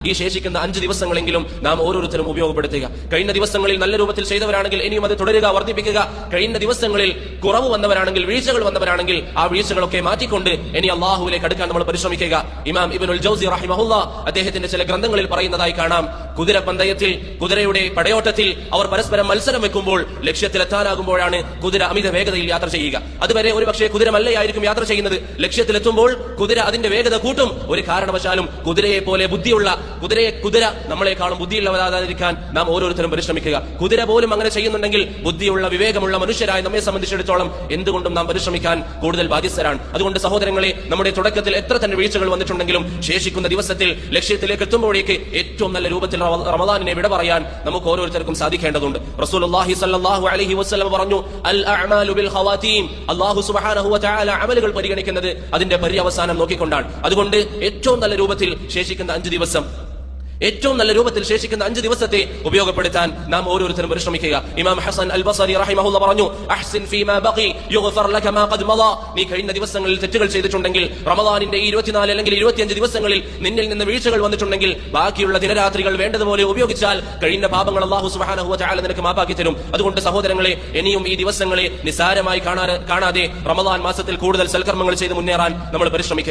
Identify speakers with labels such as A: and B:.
A: ഈ ശേഷിക്കുന്ന 5 ദിവസങ്ങളെങ്കിലും നാം ഓരോരുത്തരും ഉപയോഗപ്പെടുത്തുക. കഴിഞ്ഞ ദിവസങ്ങളിൽ നല്ല രൂപത്തിൽ ചെയ്തവരാണെങ്കിൽ ഇനിയും അത് തുടരുക, വർദ്ധിപ്പിക്കുക. കഴിഞ്ഞ ദിവസങ്ങളിൽ കുറവ് വന്നവരാണെങ്കിൽ, വീഴ്ചകൾ വന്നവരാണെങ്കിൽ ആ വീഴ്ചകളൊക്കെ മാറ്റിക്കൊണ്ട് ഇനി അള്ളാഹുവിലേക്ക് അടുക്കാൻ നമ്മൾ പരിശ്രമിക്കുക. ഇമാം ഇബ്നുൽ ജൗസി റഹിമഹുല്ലാ അദ്ദേഹത്തിന്റെ ചില ഗ്രന്ഥങ്ങളിൽ പറയുന്നതായി കാണാം, കുതിരപ്പന്തയത്തിൽ, കുതിരയുടെ പടയോട്ടത്തിൽ അവർ പരസ്പരം മത്സരം വെക്കുമ്പോൾ ലക്ഷ്യത്തിലെത്താനാകുമ്പോഴാണ് കുതിര അമിത വേഗതയിൽ യാത്ര ചെയ്യുക. അതുവരെ ഒരുപക്ഷെ കുതിര മല്ലയായിരിക്കും യാത്ര ചെയ്യുന്നത്. ലക്ഷ്യത്തിലെത്തുമ്പോൾ കുതിര അതിന്റെ വേഗത കൂട്ടും. ഒരു കാരണവശാലും കുതിരയെ പോലെ ബുദ്ധിയുള്ള കുതിര നമ്മളെക്കാളും ബുദ്ധിയുള്ളവരാകാതിരിക്കാൻ നാം ഓരോരുത്തരും പരിശ്രമിക്കുക. കുതിര പോലും അങ്ങനെ ചെയ്യുന്നുണ്ടെങ്കിൽ ബുദ്ധിയുള്ള, വിവേകമുള്ള മനുഷ്യരായ നമ്മെ സംബന്ധിച്ചിടത്തോളം എന്തുകൊണ്ടും നാം പരിശ്രമിക്കാൻ കൂടുതൽ ബാധ്യസ്ഥരാണ്. അതുകൊണ്ട് സഹോദരങ്ങളെ, നമ്മുടെ തുടക്കത്തിൽ എത്ര തന്നെ വീഴ്ചകൾ വന്നിട്ടുണ്ടെങ്കിലും ശേഷിക്കുന്ന ദിവസത്തിൽ ലക്ഷ്യത്തിലേക്ക് എത്തുമ്പോഴേക്ക് ഏറ്റവും നല്ല രൂപത്തിൽ റമദാനിനെ വിട പറയാൻ നമുക്ക് ഓരോരുത്തർക്കും സാധിക്കേണ്ടതുണ്ട്. റസൂലുള്ളാഹി സ്വല്ലല്ലാഹു അലൈഹി വസല്ലം പറഞ്ഞു, അൽ അഅമാലു ബിൽ ഖവാതീം. അല്ലാഹു സുബ്ഹാനഹു വ തആല അമലുകൾ പരിഗണിക്കുന്നത് അതിന്റെ പര്യവസാനം നോക്കിക്കൊണ്ടാണ്. അതുകൊണ്ട് ഏറ്റവും നല്ല രൂപത്തിൽ ശേഷിക്കുന്ന 5 ദിവസം, ഏറ്റവും നല്ല രൂപത്തിൽ ശേഷിക്കുന്ന 5 ദിവസത്തെ ഉപയോഗപ്പെടുത്താൻ നാം ഓരോരുത്തരും പരിശ്രമിക്കുക. ഇമാം ഹസൻ അൽ ബസരി റഹിമഹുല്ലാഹ് പറഞ്ഞു, അഹ്സിൻ ഫീമാ ബഖി യുഗ്ഫർ ലക മാ ഖദ് മളാ. നീ കഴിഞ്ഞ ദിവസങ്ങളിൽ തെറ്റുകൾ ചെയ്തിട്ടുണ്ടെങ്കിൽ, റമദാനിന്റെ 24 അല്ലെങ്കിൽ 25 ദിവസങ്ങളിൽ നിന്നിൽ നിന്ന് വീഴ്ചകൾ വന്നിട്ടുണ്ടെങ്കിൽ, ബാക്കിയുള്ള ദിനരാത്രികൾ വേണ്ടതുപോലെ ഉപയോഗിച്ചാൽ കഴിഞ്ഞ പാപങ്ങൾ അല്ലാഹു സുബ്ഹാനഹു വ തആല നിനക്ക് മാപ്പാക്കി തരും. അതുകൊണ്ട് സഹോദരങ്ങളെ, ഇനിയും ഈ ദിവസങ്ങളെ നിസാരമായി കാണാതെ റമദാൻ മാസത്തിൽ കൂടുതൽ സൽക്കർമ്മങ്ങൾ ചെയ്ത് മുന്നേറാൻ നമ്മൾ പരിശ്രമിക്കുക.